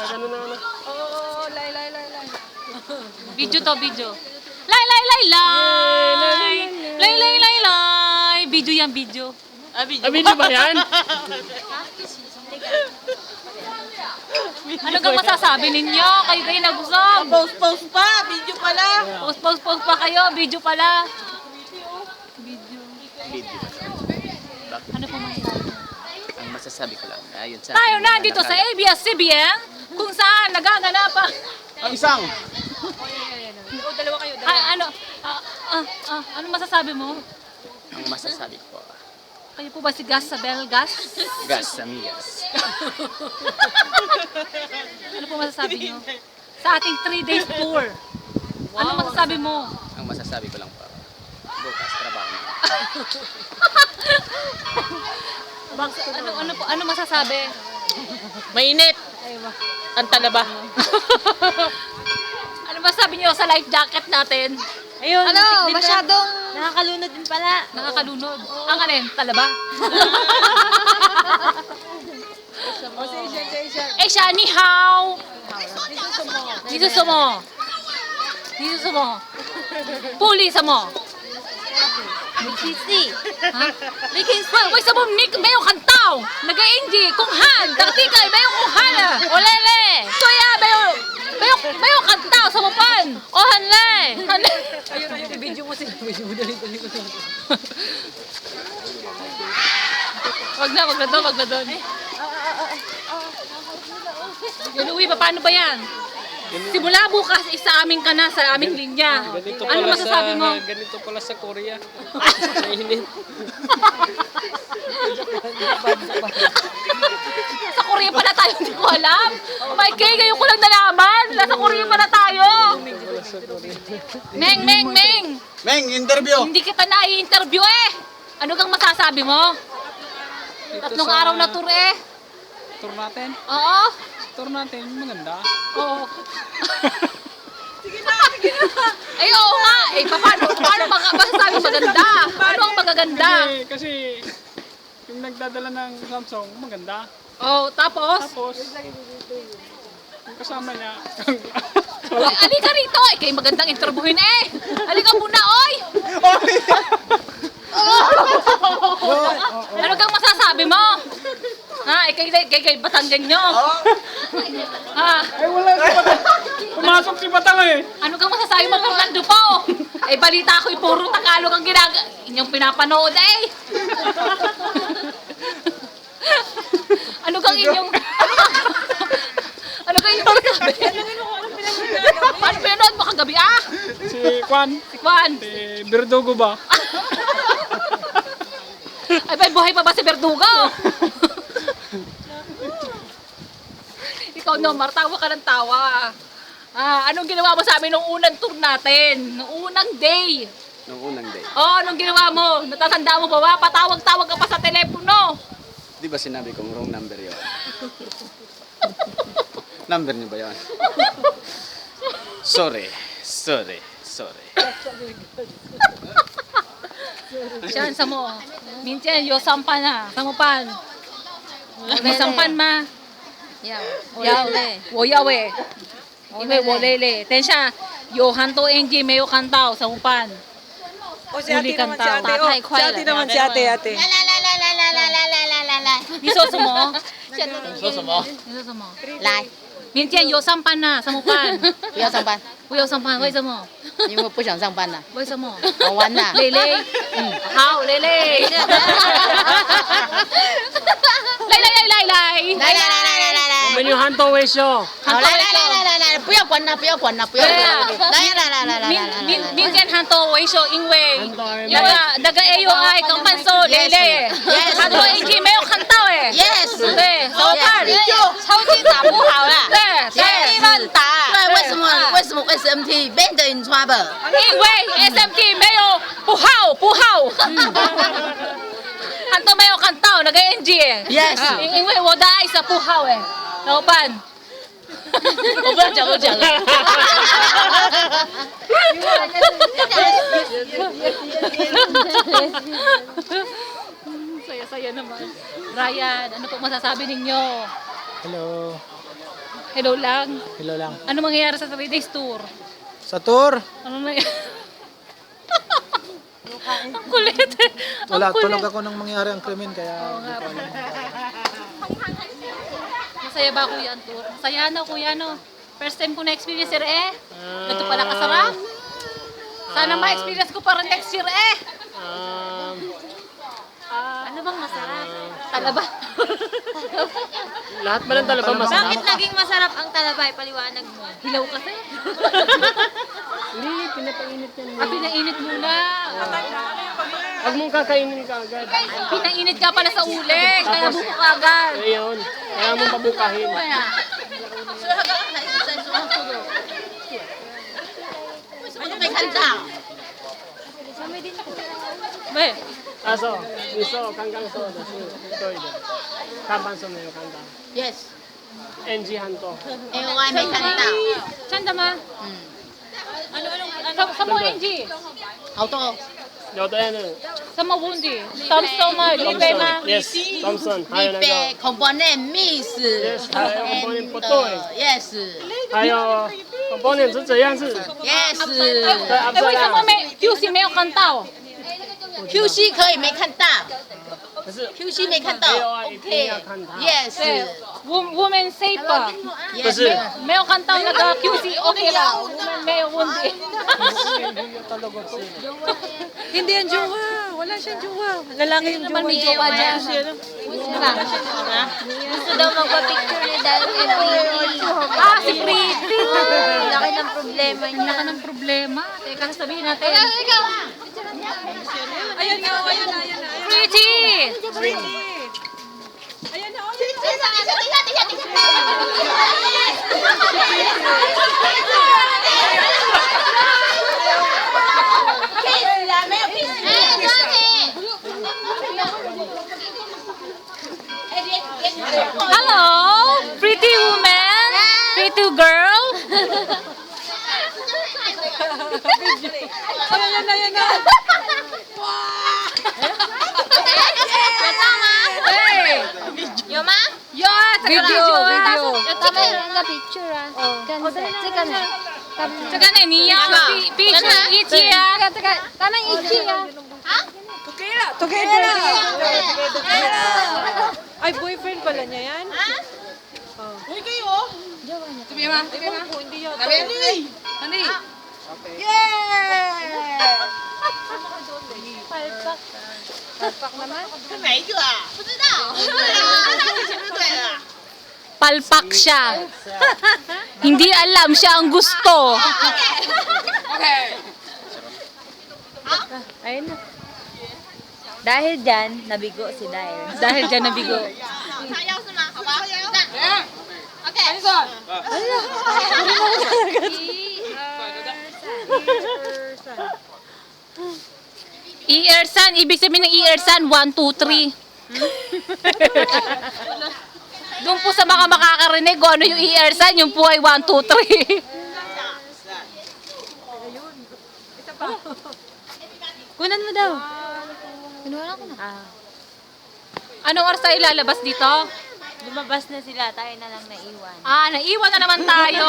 Oo, lay. Video to, video. Lay. Lay. Video yan, video. Video ba yan? Ano kang masasabi ninyo? Kayo nabusog. Post pa, video pala. Post pa kayo, video pala. Video. Ano po masasabi? Ang masasabi ko lang, ayun sa Tayo ating na mga dito sa nakal- ABS-CBN kung saan nagaganap Ang isang! Dalawa kayo. ano masasabi mo? Ang masasabi ko, Kayo po ba si Gasabel Gas? gas, amigas. Ano po masasabi niyo? Sa ating 3 days tour. Ano masasabi mo? Ang masasabi ko lang po, bukas, trabaho na. Ano masasabi? Mainit. Ang talaba. Ano masasabi niyo sa life jacket natin? Ayun, Ano, masyadong nakakalunod din pala. Nakakalunod. Ang alin? Talaba? Eh siya, ni hao. Dito sa mo. Puli sa mo. Sisi. Wait, sa mo, Nick, mayo kantao. Nag-a-enji, kung han. Dati kay, mayo kung han. Olele. Kuya, mayo kantao sa mo pan. O hanle. Ayun, video mo sila. Video mo dali ko. Wag na doon. Luwi, paano ba yan? Simula bukas, isa aming ka na sa aming linya. Ano masasabi mo? Ganito pala sa Korea. Mainit. Sa Korea pala tayo, hindi ko alam. Oh my God, ngayon ko lang nalaman. Nasa Korea pala tayo. Meng. Meng, interview! Hindi kita na-i-interview eh. Ano kang masasabi mo? Tatlong araw na tour eh. Tour natin. Oo. Tour natin, maganda. Oo. Ay, oo nga. Eh, paano masasabi maganda? Ano ang magaganda? Kasi yung nagdadala ng Samsung, maganda. Oh, tapos? Tapos, yung kasama niya, Uy, alika rito. Eh, kayo magandang interviewin eh. Alika muna, oy. Ano kang masasabi mo? Ha, kay Batanggan nyo. Ha, ay wala si Batang. Pumasok si Batang eh. ano kang masasabi mo, Fernando po? Eh, balita ko, puro Tagalog ang inyong pinapanood eh. Ano kang inyong sabi? Paano pinanood mo kagabi ah? Si Kwan, Kwan, si Berdugo ba? ay ba, buhay pa ba si Verdugo? Ikaw no, tawa ka ng tawa. Anong ginawa mo sa amin nung unang tour natin? Nung unang day? Nung unang day. Oh, anong ginawa mo? Natatanda mo ba ba? Patawag-tawag ka pa sa telepono. Di ba sinabi kong wrong number yun? Number niyo ba yun? Sorry. 这样什么？明天有上班啊？上班？你上班吗？要，我要哎，因为我累累。等一下有很多 NG 没有看到，怎么办？ O si ate naman, si ate. O, si ate naman, si ate. 你说什么？说什么？你说什么？来，明天有上班啊？怎么办？不要上班，不要上班，为什么？因为我不想上班了，为什么？好玩呐。蕾蕾，好，蕾蕾，来，来，我们有韩多微秀。好，来，不要管了，不要管了，不要管了，来，明天很多维修，因为那个 AUI 刚搬走，蕾蕾，很多 NG 没有看到哎。 ，yes，对，怎么办？超级打不好了，对，乱打。对，为什么 SMT band in trouble？因为 SMT 没有不好，很多没有看到那个 NG。 Yes 因为我的爱是不好哎，怎么办？我不要讲都讲了。 Saya naman. Ryan, ano po masasabi ninyo? Hello. Hello lang. Hello lang. Ano mangyayari sa 3 days tour? Sa tour, Ano na Ang kulit. wala, Ang kulit. tulog ako nang mangyari ang krimen, kaya Masaya ba kuya ang tour? Masaya na kuya no. First time ko na-experience sir eh. Ganito pala kasarap. Sana ma-experience ko pa rin next year eh. Ano bang masarap? Talaba. Lahat ba ng talaba masarap? Bakit naging masarap ang talabay? Paliwanag mo. Hilaw kasi. Hindi, pinapainit yan. Pinainit muna. Huwag mong kakainin ka agad. Pinainit ka pala sa uling. Kaya buko ka agad. Ayun. Kaya mong pabukahin. Kaya. May kanta. Be, Aso, miso, kangkang soda, toilet. Kapan sa mayo kanta. Yes. NG Hanto. Ewan, may kanta. Chanda ma. Sa mo NG. Auto ko. Yoto yan eh. Sa mo Wundi. Thompson ma. Lipe ma. Yes, Thompson. Hayo na Lipe, go. component, miss. Yes,还有 component 不对。 Yes. 还有 component 是怎样是？ Yes. 对 Eh, wait, sa mo may QC may kanta oh. QC 可以没看到可是，QC 没看到。没有啊，一定要看它。 Yes. Woman safe pa. 可是 May kanta na QC okay lang. Woman may Wundi. hindi yan jowa. Wala siyang jowa. Lalaki yung Naman may jowa dyan. Gusto daw magpa-picture ni Dal and Pretty. Ah, si Pretty. Laki ng problema niya. Wala ka ng problema. Teka, sabihin natin. Ayan nga, ayan na. Pretty! Hello, pretty woman, pretty girl. Hey, Yoma? yo, video. Tama yung picture ah. Tsaka na. Tsaka na niya, picture ichi ah. Tama yung ichi ah. Together. Ay, boyfriend pala niya yan? Uy, kayo. Sabi ma. Hindi yata. Hindi. Palpak siya. Hindi alam siya ang gusto. Ayun na. Dahil dyan, nabigo si Dahil. Dahil dyan nabigo. Iersan, ibig sabihin ng Iersan, 1, 2, 3. Doon po sa mga makakarinig kung ano yung Iersan, yung po ay 1, 2, 3. Kunan mo daw. Kinuha ko na. Anong oras tayo ilalabas dito? Lumabas na sila, tayo na lang naiwan. Ah, naiwan na naman tayo.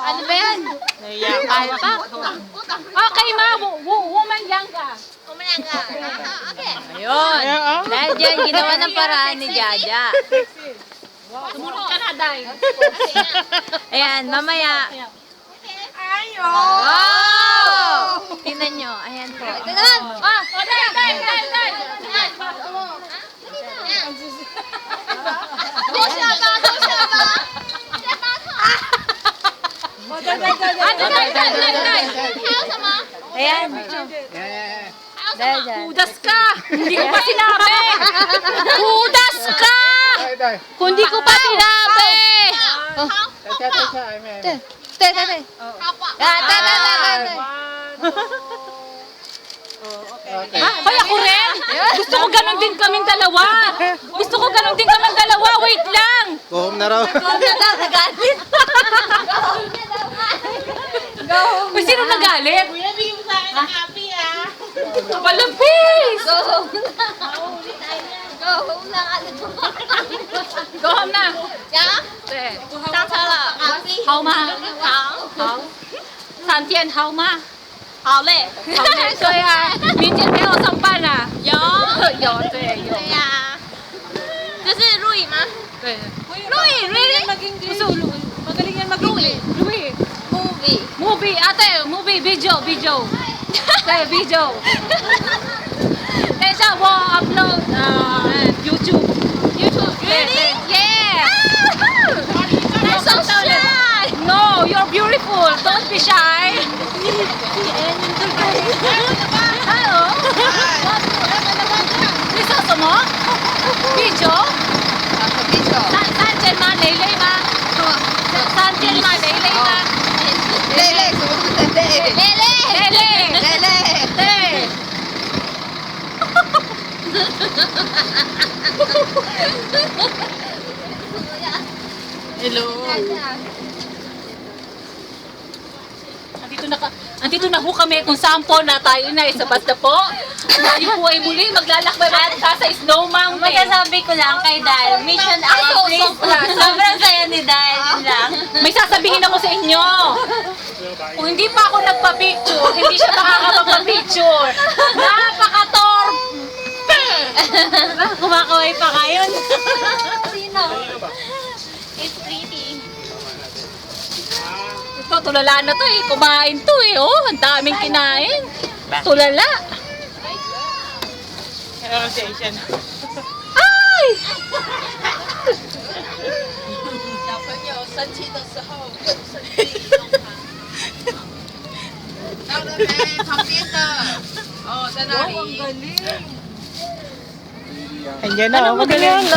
Ano ba yan? Palpak. Okay ma, woman lang ka. Ayun. Dahil dyan, ginawa ng paraan ni Jaja. Sumunod ka na, Day. Ayan, mamaya. Wow! Tingnan nyo, ayan po. Ah, Day. Day. Ayan. Dahil dyan. Hudas ka! Hindi ko pa sinabi! Hudas ka! Kung di ko pa sinabi! Te. Hoy, ako rin! Gusto ko ganun din kaming dalawa! Wait lang! go home na raw. Uy, sino nagalit? Kuya, bigyan mo sa akin ng happy, ah. Palapis! Go home na. Go home na. Go home na. 呀，对，上车了，好吗？好，好。3天好吗？好累，好累，对啊，明天陪我上班啊？有，有，对，有。对呀，这是录影吗？对，录影，really？不是录，magaling yan mag-English. Louis. Movie。 Movie, ate, movie, video. 对，video. 等一下我 upload YouTube. Really? Yeah. That's so shy. No, you're beautiful. Don't be shy. Hello. 你说什么？video？三间吗？累累吗？三间吗？累累吗？累累。对。Andito na po kami kung saan po na tayo na sa basta po. Tayo po ay muli maglalakbay sa Snow Mountain. Magsasabi ko lang kay Dal, mission accomplished. Sobrang saya ni Dal, yun lang. May sasabihin ako sa inyo. Kung hindi pa ako nagpa-picture, hindi siya makakapagpa-picture. Napaka-torpe! Kumakaway pa kayo. Sino? It's pretty. Ito, tulala na to eh. Kumain to eh. Oh, ang daming kinain. Tulala. Ay! 到了没？旁边的。哦，在那里。 Andiyan na, magaling.